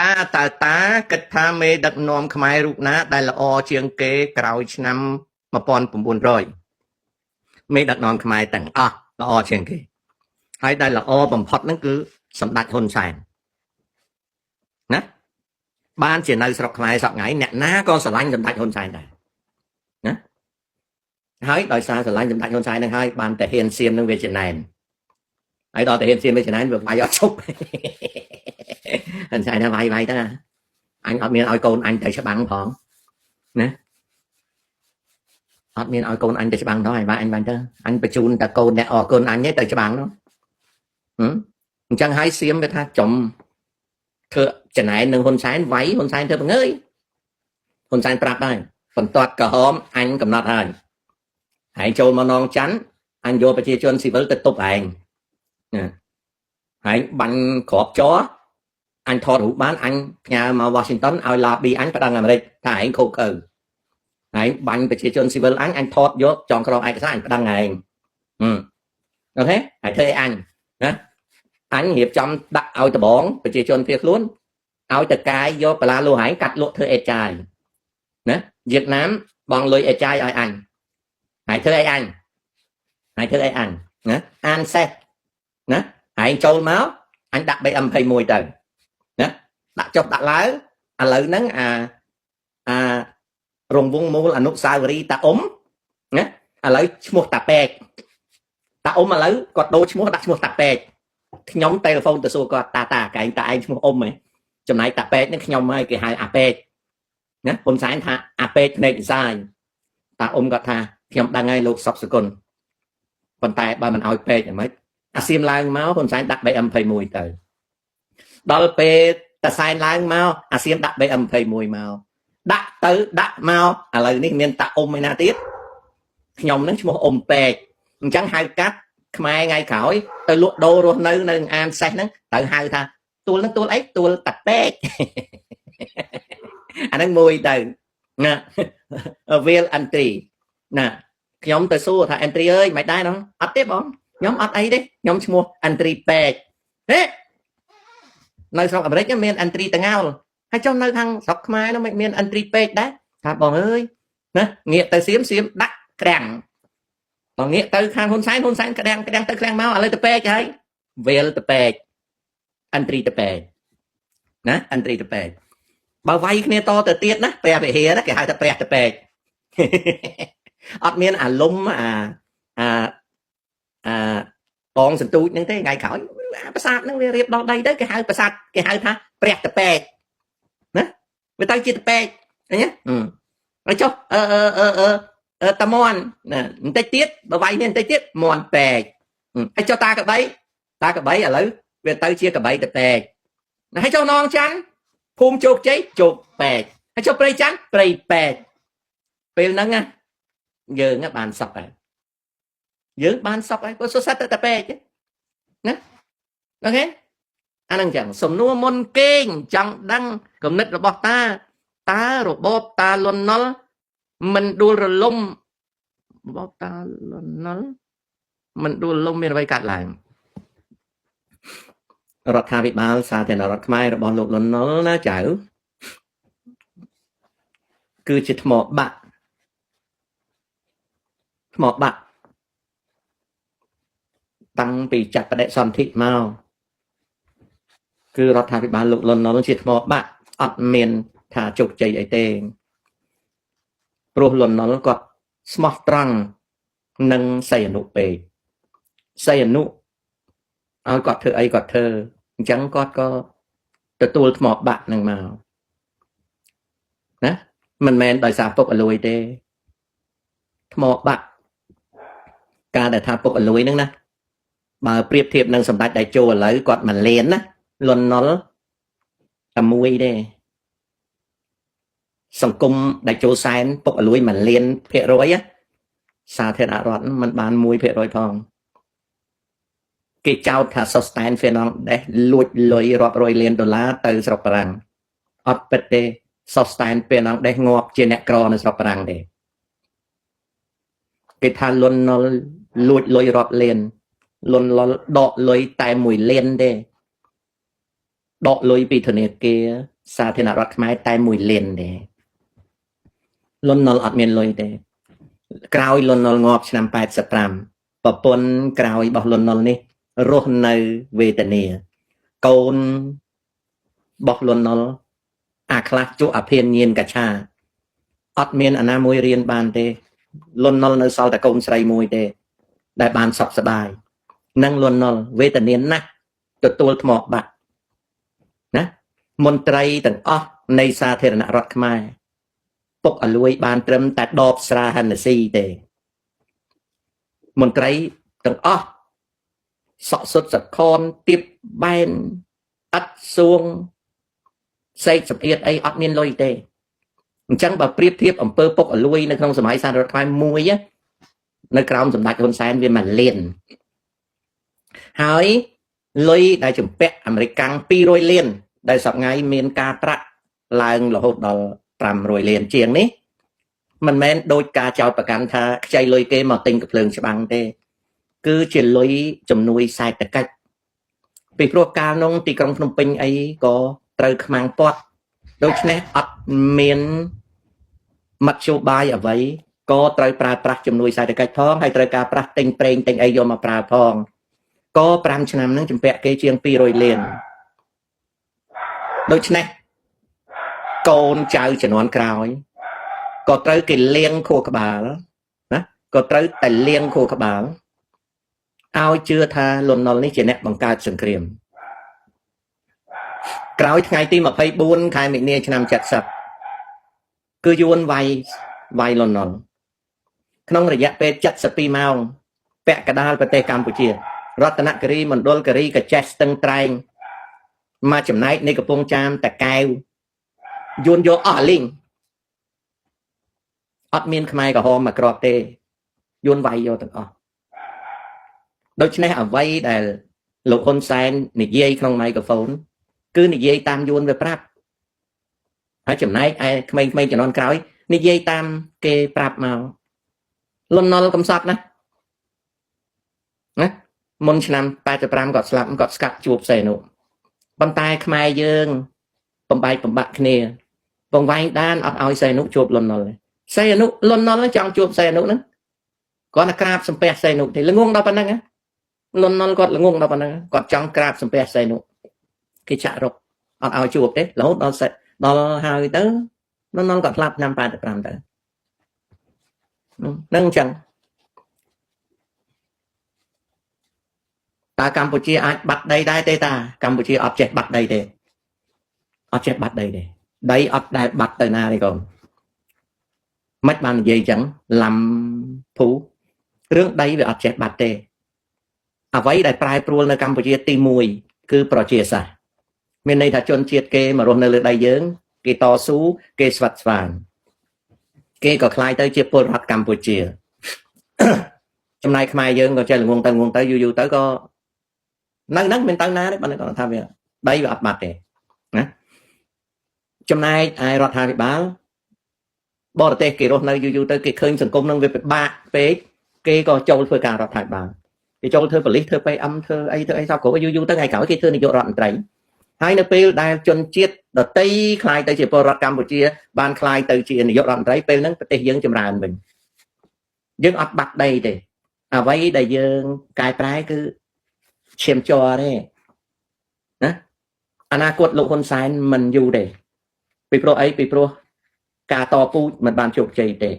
តាគិតថាមេដឹកនាំខ្មែររូបណាដែលល្អជាងគេក្រោយឆ្នាំ1900មេដឹកនាំខ្មែរទាំងអស់ល្អជាងគេហើយដែលល្អបំផុតហ្នឹងគឺសម្ដេចហ៊ុនសែនណាបានជានៅស្រុកខ្មែរសប្តាហ៍ថ្ងៃអ្នកណាក៏ស្រឡាញ់សម្ដេចហ៊ុនសែនដែរណាហើយដោយសារស្រឡាញ់សម្ដេចហ៊ុនសែនហ្នឹងហើយបានតែហ៊ានសៀមនឹងវាចំណែនហើយដល់តែហ៊ានសៀមវាចំណែនវាវាយអត់ឈប់ហ៊ុនសែនថាវាយទៅអញអត់មានឲ្យកូនអញទៅច្បាំងផងណាអត់មានឲ្យកូនអញទៅច្បាំងដល់ហើយបាទអញបានទៅអញបញ្ជូនតែកូនអ្នកអរគុណអញទៅច្បាំងនោះអញ្ចឹងហើយសៀមវាថាចំធ្វើចំណែននឹងហ៊ុនសែនវាយហ៊ុនសែនធ្វើបង្ើយហ៊ុនសែនប្រាប់ដែរបន្ទាត់ក្រហមអញកំណត់ហើយហើយចូលមកនងច័ន្ទអញយកប្រជាជនស៊ីវិលទៅទប់ឯងហើយបាញ់ក្របចោអញថតរូបបានអញផ្ញើមក Washington ឲ្យ lobby អញប្តឹងអាមេរិកថាឯងខូចខើហើយបាញ់ប្រជាជនស៊ីវិលអញថតយកចងក្រងឯកសារអញប្តឹងឯងអូខេហើយធ្វើឲ្យអញណាអញរៀបចំដាក់ឲ្យដបងប្រជាជនភៀសខ្លួនឲ្យតកាយយកបលាលោហែងកាត់លក់ធ្វើអេតចាយណាវៀតណាមបងលុយអេតចាយឲ្យអញហើយធ្វើឲ្យអញណាអានសេះណាឯងចូលមកអញដាក់ BM21 ទៅណាដាក់ចុះដាក់ឡើងឥឡូវហ្នឹងរង្វង់មូលអនុស្សាវរីយ៍តាអ៊ុំណាឥឡូវឈ្មោះតាប៉ែកតាអ៊ុំឥឡូវគាត់ដូរឈ្មោះដាក់ឈ្មោះតាប៉ែកខ្ញុំទូរស័ព្ទទៅសួរគាត់តាកែងតាឯងឈ្មោះអ៊ុំហ៎ចំណែកតាប៉ែកនេះខ្ញុំហើយគេហៅអាប៉ែកណាហ៊ុនសែនថាអាប៉ែកភ្នែកសាយតាអ៊ុំគាត់ថាខ្ញុំដឹងហើយលោកសុកសកុលប៉ុន្តែបើមិនឲ្យពេកហ្មងអាសៀមឡើងមកហ៊ុនសែនដាក់ BM21 ទៅដល់ពេលតាសែនឡើងមកអាសៀមដាក់ BM21 មកដាក់ទៅដាក់មកឥឡូវនេះមានតាអ៊ុំឯណាទៀតខ្ញុំនឹងឈ្មោះអ៊ុំពេកអញ្ចឹងហៅកាត់ខ្មែរថ្ងៃក្រោយទៅលក់ដូររស់នៅអានសេះហ្នឹងត្រូវហៅថាទួលនឹងទួលអីទួលតាពេកអាហ្នឹងមួយទៅណាវាលអន្ត្រីណាខ្ញុំទៅសួរថាអន្ត្រីអើយមិនដែរហ្នឹងអត់ទេបងខ្ញុំអត់អីទេខ្ញុំឈ្មោះអន្ត្រីពេកហេនៅស្រុកអាមេរិកមានអន្ត្រីតងោលហើយចុះនៅខាងស្រុកខ្មែរនោះមិនមានអន្ត្រីពេកដែរថាបងអើយណាងាកទៅសៀមដាក់ក្រាំងបងងាកទៅខាងហ៊ុនសែនក្រាំងទៅក្រាំងមកឥឡូវទៅពេកហើយវាលទៅពេកអន្ត្រីទៅពេកណាអន្ត្រីទៅពេកបើវាយគ្នាតទៅទៀតណាព្រះវិហារគេហៅថាព្រះទៅពេកអត់មានអាលុំបងសន្ទូចហ្នឹងទេថ្ងៃក្រោយប្រាសាទហ្នឹងវារៀបដល់ដីទៅគេហៅប្រាសាទគេហៅថាព្រះតពេកណាវាទៅជាតពេកឃើញទេហើយចុះតាមន់ណាបន្តិចទៀតបើវាយនេះបន្តិចទៀតមន់ពេកហើយចុះតាកបីឥឡូវវាទៅជាកបីតពេកហើយចុះនងច័ន្ទភូមិជោគជ័យជោគពេកហើយចុះព្រៃច័ន្ទព្រៃពេកពេលហ្នឹងណាយើងបានសក់ហើយយើងបានសក់ហើយព្រោះសុទ្ធតែពេកណាអូខេអាហ្នឹងចឹងសំណួរមុនគេងចង់ដឹងគំនិតរបស់តារបបតាលន់ណុលមិនដួលរលំរបបតាលន់ណុលមិនដួលរលំមានអ្វីកាត់ឡើងរដ្ឋាភិបាលសាធារណរដ្ឋខ្មែររបស់លោកលន់ណុលណាចៅគឺជាថ្មបាក់តាំងពីចាត់បដិសន្ធិមកគឺរដ្ឋាភិបាលលោកលន់ណុលជាថ្មបាក់អត់មានថាជោគជ័យអីទេព្រោះលន់ណុលគាត់ស្មោះត្រង់នឹងសីហនុពេកសីហនុឲ្យគាត់ធ្វើអីគាត់ធ្វើអញ្ចឹងគាត់ក៏ទទួលថ្មបាក់នឹងមកណាមិនមែនដោយសារពុកអលួយទេថ្មបាក់ការដែលថាពុកអលួយហ្នឹងណាបើប្រៀបធៀបនឹងសម្ដេចតេជោឥឡូវគាត់មិនលៀនណាលន់ណុលតែមួយទេសង្គមតេជោសែនពុកអលួយមិនលៀនភាគរយសាធារណរដ្ឋមិនបាន 1% ផងគេចោទថា Sustain Fernandez លួចលុយរាប់រយលានដុល្លារទៅស្រុកបារាំងអត់ពិតទេ Sustain Fernandez ងាប់ជាអ្នកក្រនៅស្រុកបារាំងទេគេថាលន់ណុលលួចលុយរាប់លានលន់ដកលុយតែ1លានទេ ដកលុយពីធនាគារសាធារណរដ្ឋខ្មែរតែ1លានទេលន់នល់អត់មានលុយទេក្រោយលន់នល់ងាប់ឆ្នាំ85ប្រពន្ធក្រោយរបស់លន់នល់នេះរស់នៅវេទនាកូនរបស់លន់នល់អាខ្លះជក់អាភានញៀនកច្ឆាអត់មានអាណាមួយរៀនបានទេលន់នល់នៅសល់តែកូនស្រីមួយទេដែលបានសុខសប្បាយនឹងលន់នល់វេទនាណាស់ទទួលថ្មបាក់ណាមន្ត្រីទាំងអស់នៃសាធារណរដ្ឋខ្មែរពុកអលួយបានត្រឹមតែដបស្រាហិនស៊ីទេមន្ត្រីទាំងអស់សក់សុទ្ធសខនទៀបបែនអត់សួងសេកសម្ពាធអីអត់មានលុយទេអញ្ចឹងបើប្រៀបធៀបអំពើពុកអលួយនៅក្នុងសម័យសាធារណរដ្ឋខ្មែរមួយនៅក្រោមសម្ដេចហ៊ុនសែនវា1លានហើយលុយដែលចម្ពាក់អាមេរិកកាំង200លានដែលសប្តាហ៍មានការប្រាក់ឡើងរហូតដល់500លានជាងនេះមិនមែនដោយការចោទប្រកាន់ថាខ្ចីលុយគេមកទិញកាភ្លើងច្បាំងទេគឺជាលុយជំនួយសេដ្ឋកិច្ចពីព្រោះកាលនោះទីក្រុងភ្នំពេញអីក៏ត្រូវខ្មាំងពាត់ដូច្នេះអត់មានមធ្យោបាយអ្វីក៏ត្រូវប្រើប្រាស់ជំនួយសេដ្ឋកិច្ចផងហើយត្រូវការប្រាស់ទិញប្រេងទិញអីយកមកប្រើផងក៏5ឆ្នាំហ្នឹងចម្ពាក់គេជាង200លានដូច្នេះកូនចៅជំនាន់ក្រោយក៏ត្រូវគេលាងខួរក្បាលណាក៏ត្រូវតែលាងខួរក្បាលឲ្យជឿថាលន់នល់នេះជាអ្នកបង្កើតសង្គ្រាមក្រោយថ្ងៃទី24ខែមិនិនាឆ្នាំ70គឺយួនវាយលន់នល់ក្នុងរយៈពេល72ម៉ោងពាក់កណ្ដាលប្រទេសកម្ពុជារតនគិរីមណ្ឌលគិរីកចេះស្ទឹងត្រែងមកចំណែកនៃកំពង់ចាមតាកែវយួនយកអស់លីងអត់មានខ្មែរក្រហមមកក្របទេយួនវាយយកទាំងអស់ដូច្នេះអ្វីដែលលោកហ៊ុនសែននិយាយក្នុងម៉ៃក្រូហ្វូនគឺនិយាយតាមយួនវាប្រាប់ហើយចំណែកឯក្មេងៗជំនាន់ក្រោយនិយាយតាមគេប្រាប់មកលន់នល់កំសត់ណាមុនឆ្នាំ85គាត់ស្លាប់គាត់ស្កាត់ជួបសេនុប៉ុន្តែខ្មែរយើងបំបែកបំបាក់គ្នាបងវែងដានអត់ឲ្យសេនុជួបលន់នល់សេនុលន់នល់ចង់ជួបសេនុហ្នឹងគាត់តែក្រាបសំពះសេនុទេល្ងងដល់ប៉ុណ្ណឹងលន់នល់គាត់ល្ងងដល់ប៉ុណ្ណឹងគាត់ចង់ក្រាបសំពះសេនុគេចាក់រុកអត់ឲ្យជួបទេរហូតដល់ហើយទៅលន់នល់គាត់ស្លាប់ឆ្នាំ85ទៅហ្នឹងអញ្ចឹងតើកម្ពុជាអាចបាត់ដីដែរទេតាកម្ពុជាអត់ចេះបាត់ដីទេអត់ចេះបាត់ដីទេដីអត់ដែលបាត់ទៅណាទេកូនមិនបាននិយាយអញ្ចឹងឡំភូរឿងដីវាអត់ចេះបាត់ទេអ្វីដែលប្រែប្រួលនៅកម្ពុជាទី1គឺប្រជាសាស្ត្រមានន័យថាជនជាតិគេមករស់នៅលើដីយើងគេតស៊ូគេស្វិតស្វាញគេក៏ខ្លាយទៅជាពលរដ្ឋកម្ពុជាចំណែកខ្មែរយើងក៏ចេះល្ងងទៅយូរទៅក៏នៅហ្នឹងមិនទៅណាទេបើគាត់ថាវាដីវាអត់បាត់ទេណាចំណែកឯរដ្ឋាភិបាលបរទេសគេរស់នៅយូរទៅគេឃើញសង្គមនឹងវាពិបាកពេកគេក៏ចូលធ្វើការរដ្ឋាភិបាលគេចូលធ្វើប៉ូលីសធ្វើ PM ធ្វើអីសោះគ្រប់យូរទៅថ្ងៃក្រោយគេធ្វើនាយករដ្ឋមន្ត្រីហើយនៅពេលដែលជនជាតិដតីខ្លាយទៅជាពលរដ្ឋកម្ពុជាបានខ្លាយទៅជានាយករដ្ឋមន្ត្រីពេលហ្នឹងប្រទេសយើងចម្រើនវិញយើងអត់បាត់ដីទេអ្វីដែលយើងកែប្រែគឺឈាមជ័រទេណាអនាគតលោកហ៊ុនសែនមិនយូរទេពីព្រោះអីពីព្រោះការតពូជមិនបានជោគជ័យទេ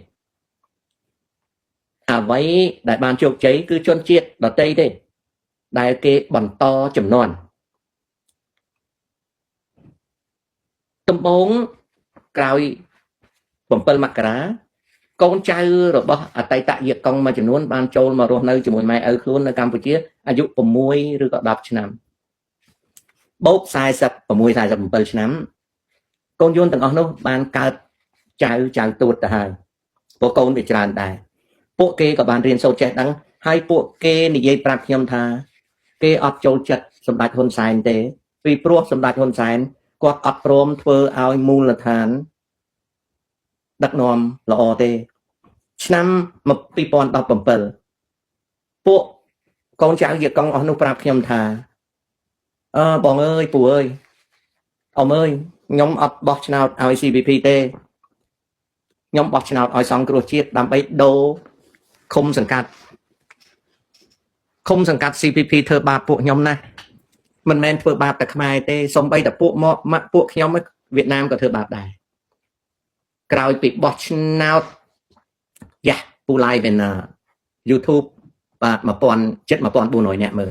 អ្វីដែលបានជោគជ័យគឺជនជាតិដតីទេដែលគេបន្តចំនួនដំបូងក្រោយ7មករាកូនចៅរបស់អតីតយាកុងមួយចំនួនបានចូលមករស់នៅជាមួយម៉ែឪខ្លួននៅកម្ពុជាអាយុ6ឬក៏10ឆ្នាំបូក46 47ឆ្នាំកូនយួនទាំងអស់នោះបានកើតចៅទួតទៅហើយពួកកូនវាច្រើនដែរពួកគេក៏បានរៀនសូត្រចេះដឹងហើយពួកគេនិយាយប្រាប់ខ្ញុំថាគេអត់ចូលចិត្តសម្ដេចហ៊ុនសែនទេពីព្រោះសម្ដេចហ៊ុនសែនគាត់អត់ព្រមធ្វើឲ្យមូលដ្ឋានដឹកនាំល្អទេឆ្នាំ2017ពួកកូនចៅយាកុងអស់នោះប្រាប់ខ្ញុំថាបងអើយពូអើយ ông ơi nhóm ấp bóc nào ICBP tê nhóm bóc nào ở song cua chiết làm bấy đô khôngสังกัด CPP ធ្វើបាបពួកខ្ញុំណាមិនមែនធ្វើបាបតែខ្មែរទេសូម្បីតែពួកខ្ញុំវៀតណាមក៏ធ្វើបាបដែរក្រោយពីបោះឆ្នោតយ៉ាពូ live នៅ YouTube បាទ1400នាក់មើល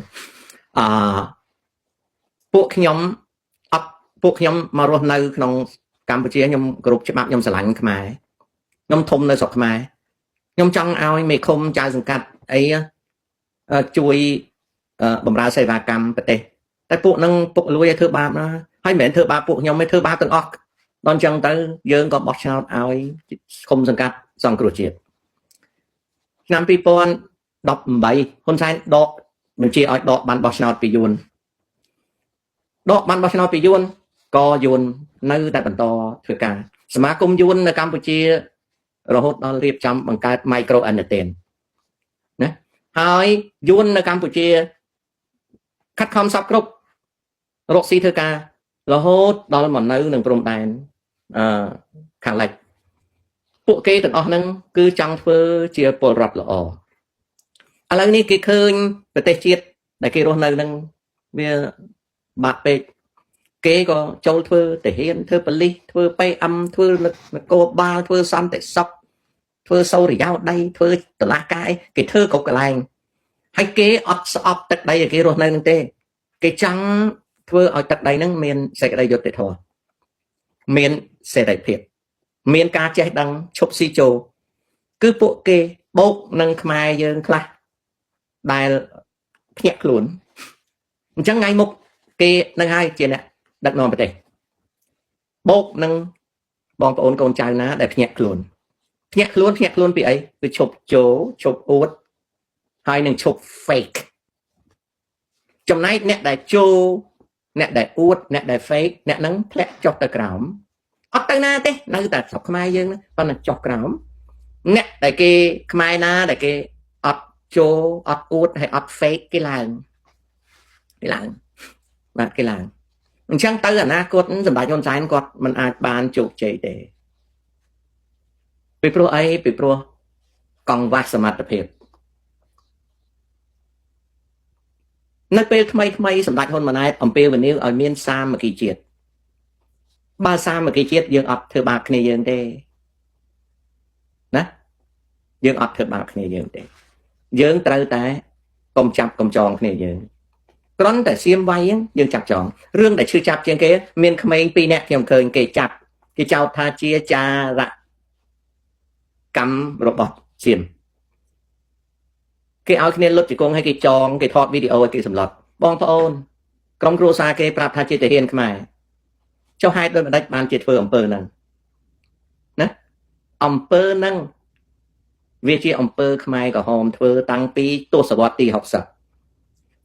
ពួកខ្ញុំមករស់នៅក្នុងកម្ពុជាខ្ញុំគ្រប់ច្បាប់ខ្ញុំស្រឡាញ់ខ្មែរខ្ញុំធំនៅស្រុកខ្មែរខ្ញុំចង់ឲ្យមេឃុំចៅសង្កាត់អីជួយបម្រើសេវាកម្មប្រទេសតែពួកនឹងពុកលួយឲ្យធ្វើបាបណាហើយមិនមែនធ្វើបាបពួកខ្ញុំទេធ្វើបាបទាំងអស់ដល់អញ្ចឹងទៅយើងក៏បោះឆ្នោតឲ្យឃុំសង្កាត់សង្គ្រោះជាតិឆ្នាំ2018ហ៊ុនសែនដកបញ្ជាឲ្យដកបានបោះឆ្នោតពីយួនដកបានបោះឆ្នោតពីយួនក៏យួននៅតែបន្តធ្វើការសមាគមយួននៅកម្ពុជារហូតដល់រៀបចំបង្កើត micro entertain ណាហើយយួននៅកម្ពុជាខិតខំសពគ្រប់រកស៊ីធ្វើការរហូតដល់មកនៅនឹងព្រំដែនខាងលិចពួកគេទាំងអស់ហ្នឹងគឺចង់ធ្វើជាពលរដ្ឋល្អឥឡូវនេះគេឃើញប្រទេសជាតិដែលគេរស់នៅហ្នឹងវាបាក់ពេកគេក៏ចូលធ្វើទាហានធ្វើប៉ូលីសធ្វើ PM ធ្វើនគរបាលធ្វើសន្តិសុខធ្វើសូរិយោដីធ្វើតុលាការគេធ្វើគ្រប់កន្លែងហើយគេអត់ស្អប់ទឹកដីគេរស់នៅនឹងទេគេចង់ធ្វើឲ្យទឹកដីហ្នឹងមានសេចក្តីយុត្តិធម៌មានសេរីភាពមានការចេះដឹងឈប់ស៊ីចូលគឺពួកគេបោកនឹងខ្មែរយើងខ្លះដែលភ្ញាក់ខ្លួនអញ្ចឹងថ្ងៃមុខគេនឹងហើយជាអ្នកដឹកនាំប្រទេសបោកនឹងបងប្អូនកូនចៅណាដែលភ្ញាក់ខ្លួនពីអីគឺឈប់ចូលឈប់អួតហើយនឹងឈប់ fake ចំណែកអ្នកដែលចូលអ្នកដែលអួតអ្នកដែល fake អ្នកហ្នឹងធ្លាក់ចុះទៅក្រោមអត់ទៅណាទេនៅតែស្រុកខ្មែរយើងប៉ុន្តែចុះក្រោមអ្នកដែលគេខ្មែរណាដែលគេអត់ចូលអត់អួតហើយអត់ fake គេឡើងបាទគេឡើងអញ្ចឹងទៅអនាគតសម្ដេចហ៊ុនសែនគាត់មិនអាចបានជោគជ័យទេពីព្រោះអីពីព្រោះកង្វះសមត្ថភាពនៅពេលថ្មីសម្ដេចហ៊ុនម៉ាណែតអំពាវនាវឲ្យមានសាមគ្គីជាតិបើសាមគ្គីជាតិយើងអត់ធ្វើបាបគ្នាយើងទេណាយើងអត់ធ្វើបាបគ្នាយើងទេយើងត្រូវតែកុំចាប់កុំចងគ្នាយើងគ្រាន់តែសៀមវាយយើងចាប់ចងរឿងដែលឈឺចាប់ជាងគេមានក្មេង2នាក់ខ្ញុំឃើញគេចាប់គេចោទថាជាចារកម្មរបស់សៀមគេឲ្យគ្នាលុតជង្គង់ឲ្យគេចងគេថតវីដេអូឲ្យគេសម្លុតបងប្អូនក្រុមគ្រួសារគេប្រាប់ថាជាទាហានខ្មែរចុះហេតុដូចម្ដេចបានជាធ្វើអំពើហ្នឹងណាអំពើហ្នឹងវាជាអំពើខ្មែរក្រហមធ្វើតាំងពីទសវត្សរ៍ទី60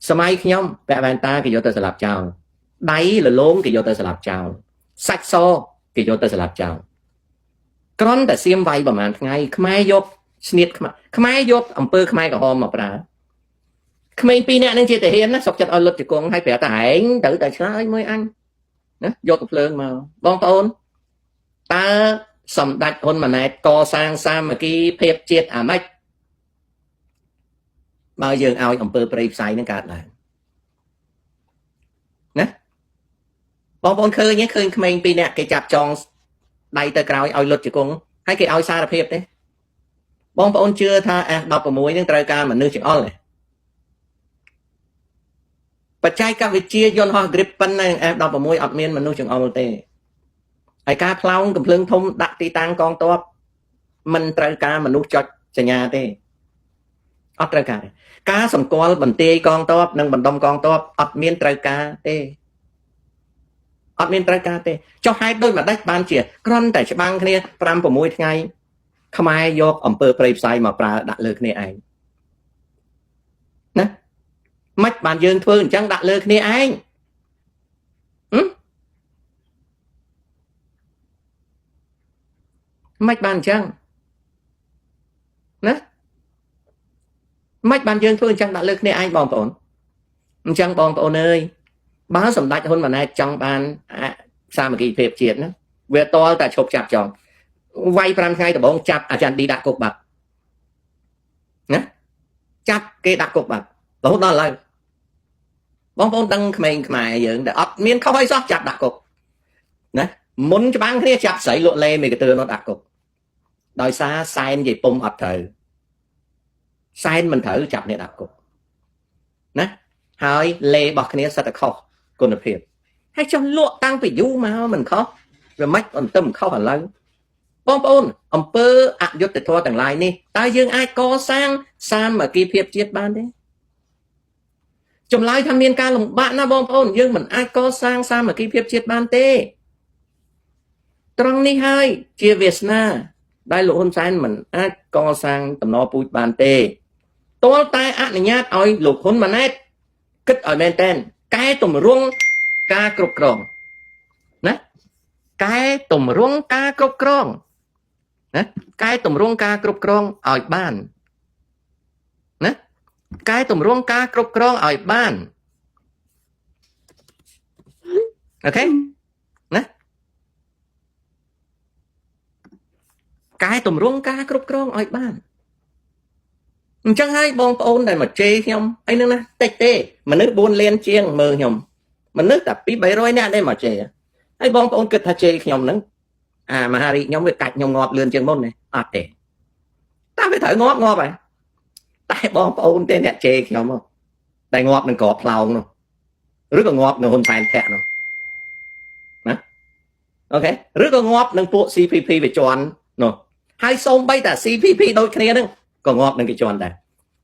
សម័យខ្ញុំពាក់វ៉ែនតាគេយកទៅស្លាប់ចោលដៃលលោងគេយកទៅស្លាប់ចោលសាច់សគេយកទៅស្លាប់ចោលគ្រាន់តែសៀមវាយប្រហែលថ្ងៃខ្មែរយកស្នៀតខ្មែរយកអំពើខ្មែរក្រហមមកប្រើក្មេង2នាក់នឹងជាទាហានណាសុកចិត្តឲ្យលុតជង្គង់ឲ្យប្រាប់តែឯងទៅតែឆ្លើយមួយអញណាយកកំភ្លើងមកបងប្អូនតើសម្ដេចហ៊ុនម៉ាណែតកសាងសាមគ្គីភាពជាតិអាម៉េចបើយើងឲ្យអំពើព្រៃផ្សៃនឹងកើតឡើងណាបងប្អូនឃើញក្មេង2នាក់គេចាប់ចងដៃទៅក្រោយឲ្យលុតជង្គង់ហើយគេឲ្យសារភាពទេបងប្អូនជឿថា F16 នឹងត្រូវការមនុស្សចង្អុលទេបច្ចេកវិទ្យាយន្តហោះ Gripen និង F16 អត់មានមនុស្សចង្អុលទេហើយការផ្លោងកំភ្លើងធំដាក់ទីតាំងកងទ័ពមិនត្រូវការមនុស្សចុចសញ្ញាទេអត់ត្រូវការទេការសម្គាល់បន្ទាយកងទ័ពនិងបណ្ដុំកងទ័ពអត់មានត្រូវការទេចុះហេតុដូចម្ដេចបានជាគ្រាន់តែច្បាំងគ្នា 5-6 ថ្ងៃខ្មែរយកអំពើព្រៃផ្សៃមកប្រើដាក់លើគ្នាឯងណាមិនបានយើងធ្វើអញ្ចឹងដាក់លើគ្នាឯងមិនបានអញ្ចឹងណាមិនបានយើងធ្វើអញ្ចឹងដាក់លើគ្នាឯងបងប្អូនអញ្ចឹងបងប្អូនអើយបើសម្ដេចហ៊ុនម៉ាណែតចង់បាន xa mà kỳ phép chết nó về to ta chụp chạp chọn vay pram ngay từ bóng chạp à chẳng đi đặt cục bạc nhá chạp cái đặt cục bạc đó là bóng bóng đăng mình mà dựng để ấp miên không hay sót chạp đặt cục nè muốn cho bán cái chạp sấy lộn lên mình cái từ nó đặt cục đòi xa sai gì bông ập thử sai mình thử chạp này đặt cục nè hỏi lê bọc cái này sẽ khó còn được hiệp hay cho lụa tăng phải du mà mình khó rồi mách còn tâm khó hẳn lắm bom bom ông pơ ạ dốt để thua tầng lại nè ta dương ai có sang mà kỳ phiệp chết ban đấy chồng lại tham miên ca lòng bạn na bom bom dương mình ai có sang mà kỳ phiệp chết ban tê trong ní hai chia Việt Nam đại lộ hôn sang mình ai có sang tầm nó bụi ban tê tôi tai ạ này nhát oi lục hôn mà nét kích ở bên tên cái tùm rung ca cục krong nè cái tùm rung ca cục krong nè cái tùm rung ca cục krong ở ban nè cái tùm rung ca cục krong ở ban ok nè cái tùm rung ca cục krong ở ban chẳng hay bong ôn này mà chê nhom anh nè tê mà nước buôn lên chiêng mơ nhom mà nước tập bí bấy rồi nè đây mà chê hay bong ôn kịch tha chê nhom nứng à mà hari nhóm với cạch nhom ngọt lươn chân môn này à tệ ta phải thử ngọt vậy tại bong ôn tên nè chê nhom không tại ngọt mình cọp lòng luôn rất là ngọt nó hôn phàn thẹn luôn nè ok rất là ngọt nâng bộ CPP về chọn nó hai xong bay ta CPP đôi kia nâng còn ngọt nâng cái chọn đây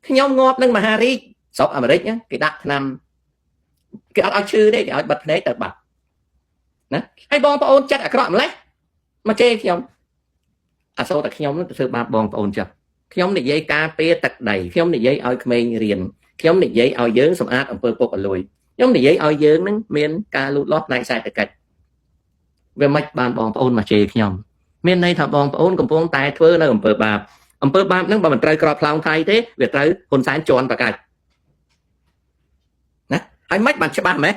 nhóm ngọt nâng mà hari sọc Americ nhá cái đặt năm cái áo chư đấy cái áo bật đấy tập bạc nè hay bong ôn chắc ở cái đoạn lấy mà chê nhóm à sao ta nhóm nó từ ba bong ôn chưa nhóm này dây cà phê tật đầy nhóm này dây ao mình riêng nhóm này dây ao dướng xong át ở bờ bọc ở lùi nhóm này dây ao dướng nâng miền ca lụt lót lại sai tật cạch về mạch bàn bong ôn mà chê nhóm miền này thằng bong ôn còn bong tài thưa nó ở bờ bạc nâng bà mình trai cọp lòng thay thế việc tới hôn sáng tròn và cạch nè anh mách bạn cho ba mấy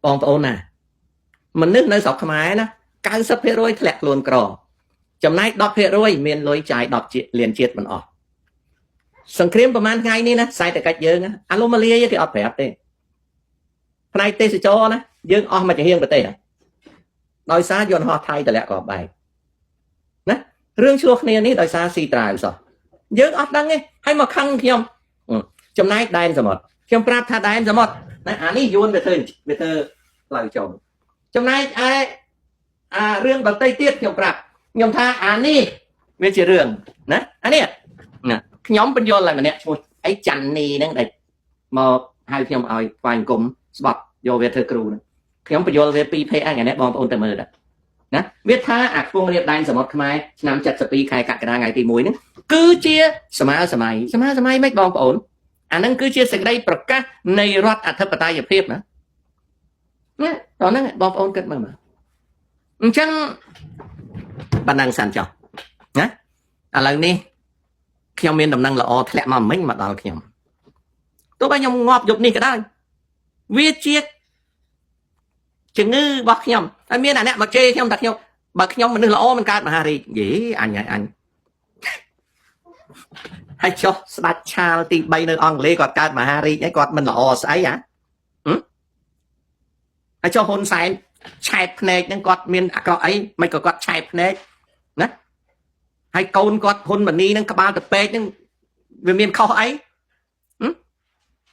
bong ôn nè mình nước nơi sọc tham ái nó cao sắp hết rồi lẹt luôn cỏ chấm nay đọc hết rồi miền lối trái đọc liền chết mình ọt sân creamประมาณ ngày ní nè sai từ cách dương á anomaly cái ọt phép đấy này tê sẽ cho nè dương ọt mà chỉ hiên tê à đòi xa dọn họ thay từ lẹ cỏ bài nè rương chuộc này ní đòi xa xì trài rồi dương ọt đăng ấy hay mà khăng khi không chấm nay đai rồi một khi ông prap tha đai rồi một này anh ấy dọn về thơ lời chồng trong này ai rương bằng tây tiết nhom prap nhom tha anh đi về chỉ rương nè anh ấy nè nhóm bên vô là mình nè ấy chăn nì đang đây mà hai nhom ơi vài cùng bọc vô về thơ cừu nhóm bên vô về pi anh ngày nè bom ôn tầm mờ đó nè biết tha phương liệt đai rồi một mai nằm chặt spi khai cả cái ngày tì muối nữa cứ chia sớm mai mấy bom ôn anh đang cứ chia sẻ đây bậc các này rót thấp tay dập phép nữa đó nó bom ôn kết mà chẳng bạn đang sẵn cho nhá lần này khi ông miền đồng năng là o thẹn mà mấy mặt đó khi ông tôi bao nhiêu ngọt dục này cái đó viết chiếc chừng ngư bọc khi ông anh miền này nè mà chê khi ông đặt nhau bậc khi ông mình là o mình cắt mà hari gì anh hay cho đặt cha thì bay nơi ông lê quạt cắt mà hari cái quạt mình là o sấy á hay cho hôn sai chạy phê nên quạt miền có ấy mày có quạt chạy phê nè hay câu quạt hôn mình đi nên các bạn tập phê nhưng về miền khó ấy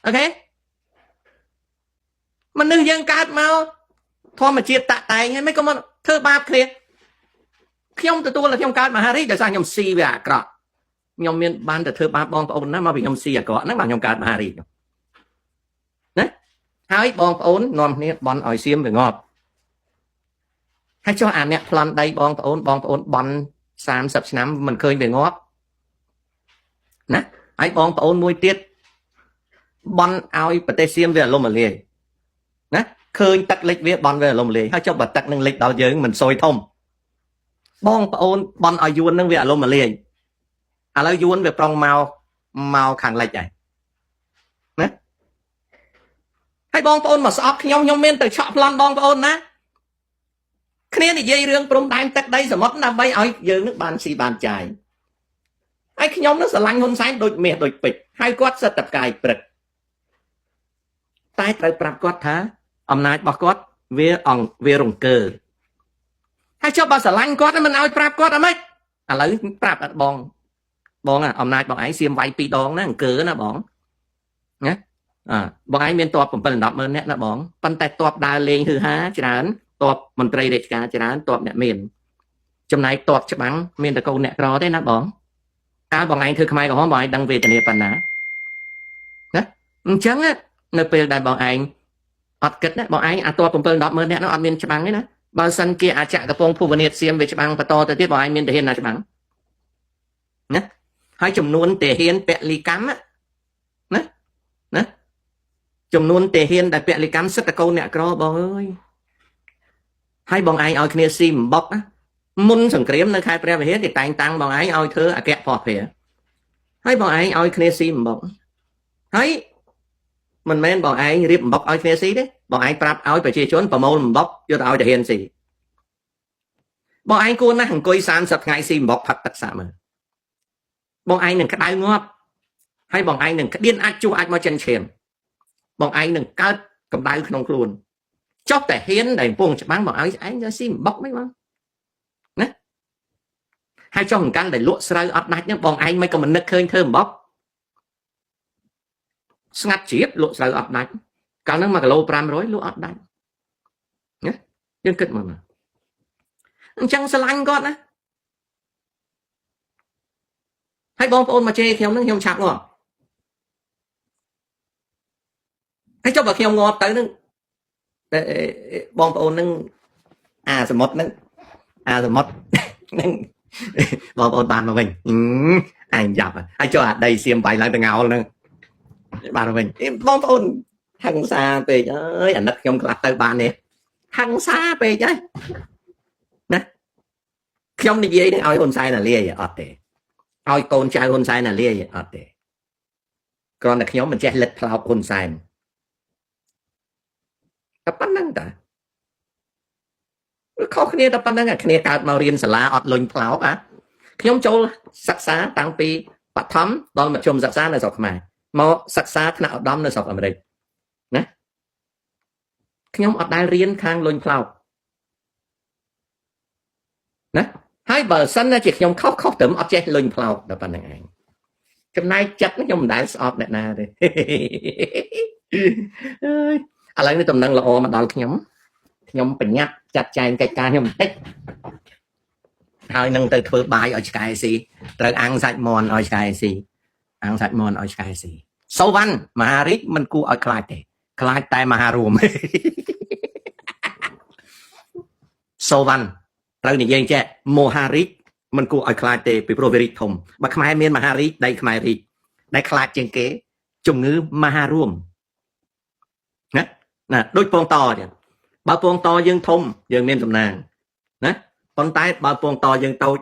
ok mình đừng dân cát mau thôi mà chia tạ tài hay mấy con thơ ba kia khi ông từ tôi là khi ông cát mà Harry để sao nhom si về à cọ nhom miền ban từ thơ ba bong ôn nó mà bị nhom si à cọ nó bằng nhom cát mà Harry đấy hai bong ôn ngon nè bón ỏi xiêm về ngọt hay cho anh nè plan đây bong ôn bón 30 năm mình khơi về ngót nè ai bong ôn môi tiết bón ỏi potassium về lông mà liền nè khơi tắc lịch về bón về lông liền hay cho bật tắc năng lịch đó dưới mình sôi thông bong ôn bón ỏi yuan năng về lông mà liền à lấy yuan về prong màu khẳng lệch này nè hay bong ôn mà sọp nhau miên từ chọn plan bong ôn nè គ្នានិយាយរឿងព្រំដែនទឹកដីសមុទ្រដើម្បីឲ្យយើងនឹងបានស៊ីបានចាយហើយខ្ញុំនឹងស្រឡាញ់ហ៊ុនសែនដូចមាសដូចពេជ្រហើយគាត់សិតតែផ្កាយព្រឹកតែត្រូវប្រាប់គាត់ថាអំណាចរបស់គាត់វារង្គើហើយចុះបើស្រឡាញ់គាត់មិនឲ្យប្រាប់គាត់អីម៉េចឥឡូវប្រាប់អត់បងអំណាចបងឯងសៀមវាយ2ដងណាអង្គើណាបងណាបងឯងមានតប7 10ម៉ឺននាក់ណាបងប៉ុន្តែតបដើរលេងហឺហាច្រើនតបមន្ត្រីរាជការច្រើនតបអ្នកមានចំណែកតបច្បាំងមានតែកូនអ្នកក្រទេណាបងតើបងឯងធ្វើខ្មែរក្រហមបងឯងដឹងវេទនាប៉ុណ្ណាណាអញ្ចឹងនៅពេលដែលបងឯងអត់គិតណាបងឯងអាតប7 10ម៉ឺននាក់នោះអត់មានច្បាំងទេណាបើសិនជាអាចក្រពងភូវនាតសៀមវាច្បាំងបន្តទៅទៀតបងឯងមានទាហានណាច្បាំងណាហើយចំនួនទាហានពលីកម្មណាចំនួនទាហានដែលពលីកម្មសិតតកូនអ្នកក្របងអើយហើយបងឯងឲ្យគ្នាស៊ីអំបុកណាមុនសង្គ្រាមនៅខេត្តព្រះវិហារគេតែងតាំងបងឯងឲ្យធ្វើអគ្គភ័ព្វហើយបងឯងឲ្យគ្នាស៊ីអំបុកហើយមិនមែនបងឯងរៀបអំបុកឲ្យគ្នាស៊ីទេបងឯងប្រាប់ឲ្យប្រជាជនប្រមូលអំបុកយកទៅឲ្យទាហានស៊ីបងឯងគួរណាស់អង្គុយ30ថ្ងៃស៊ីអំបុកផឹកទឹកសាក់មើលបងឯងនឹងក្តៅងាប់ហើយបងឯងនឹងក្តៀនអាចជួសអាចមកចិនឈាមបងឯងនឹងកើតកម្ដៅក្នុងខ្លួនចុះតែហ៊ានដែលកំពុងច្បាំងបងឲ្យឯងទៅស៊ីអំបុកមិនបងណាហើយចុះអង្កលដែលលក់ស្រូវអត់ដាច់ហ្នឹងបងឯងមិនក៏មិននឹកឃើញធ្វើអំបុកស្ងាត់ជ្រាបលក់ស្រូវអត់ដាច់កាលហ្នឹង1គីឡូ500លក់អត់ដាច់ណាយើងគិតមើលអញ្ចឹងស្រឡាញ់គាត់ណាហើយបងប្អូនមកជេរខ្ញុំហ្នឹងខ្ញុំឆាប់ងាប់ហើយចុះបើខ្ញុំងាប់ទៅហ្នឹងបងប្អូនហ្នឹងអាសមុទ្រហ្នឹងបងប្អូនបានមកវិញអញយ៉ាប់ហើយចុះអាដីសៀមបាយឡើងទៅងោលហ្នឹងបានមកវិញបងប្អូនហឹង្សាពេកអើយអាណិតខ្ញុំខ្លះទៅបាននេះហឹង្សាពេកហើយណាខ្ញុំនិយាយនឹងឲ្យហ៊ុនសែនលាយអត់ទេឲ្យកូនចៅហ៊ុនសែនលាយអត់ទេគ្រាន់តែខ្ញុំមិនចេះលិតផ្លោកហ៊ុនសែនតែប៉ុណ្្នឹងតាខុសគ្នាតែប៉ុណ្្នឹងគ្នាកើតមករៀនសាលាអត់លុញផ្លោកខ្ញុំចូលសិក្សាតាំងពីបឋមដល់មធ្យមសិក្សានៅស្រុកខ្មែរមកសិក្សាថ្នាក់ឧត្តមនៅស្រុកអាមេរិកណាខ្ញុំអត់ដែលរៀនខាងលុញផ្លោកណាហើយបើសិនជាខ្ញុំខុសត្រឹមអត់ចេះលុញផ្លោកដល់ប៉ុណ្្នឹងឯងចំណែកចិត្តខ្ញុំមិនដែលស្អប់អ្នកណាទេអើយឥឡូវនេះតំណែងល្អមកដល់ខ្ញុំប្រញាប់ចាត់ចែងកិច្ចការខ្ញុំបន្តិចហើយនឹងទៅធ្វើបាយឲ្យឆ្កែស៊ីត្រូវអាំងសាច់មាន់ឲ្យឆ្កែស៊ីអាំងសាច់មាន់ឲ្យឆ្កែស៊ីសូវ៉ាន់មហារាជមិនគួរឲ្យខ្លាចទេខ្លាចតែមហារួមសូវ៉ាន់ត្រូវនិយាយចេះមហារាជមិនគួរឲ្យខ្លាចទេពីព្រោះវារាជធំបើខ្មែរមានមហារាជដៃខ្មែររាជដែលខ្លាចជាងគេជំងឺមហារួមណាដូចពងតចឹងបើពងតយើងធំយើងមានសំណាងណាប៉ុន្តែបើពងតយើងតូច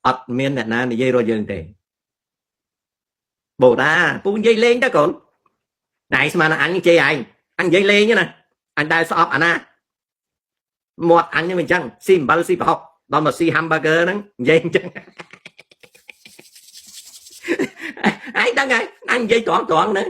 អត់មានអ្នកណានិយាយរកយើងទេបូដាពូនិយាយលេងទៅកូនណៃស្មានអញជេរអញនិយាយលេងណាអញដែលស្អប់អាណាមាត់អញហ្នឹងអញ្ចឹងស៊ីអំបិលស៊ីប្រហុកដល់មកស៊ី hamburger ហ្នឹងនិយាយអញ្ចឹងឯងដឹងហើយអញនិយាយត្រង់ហ្នឹង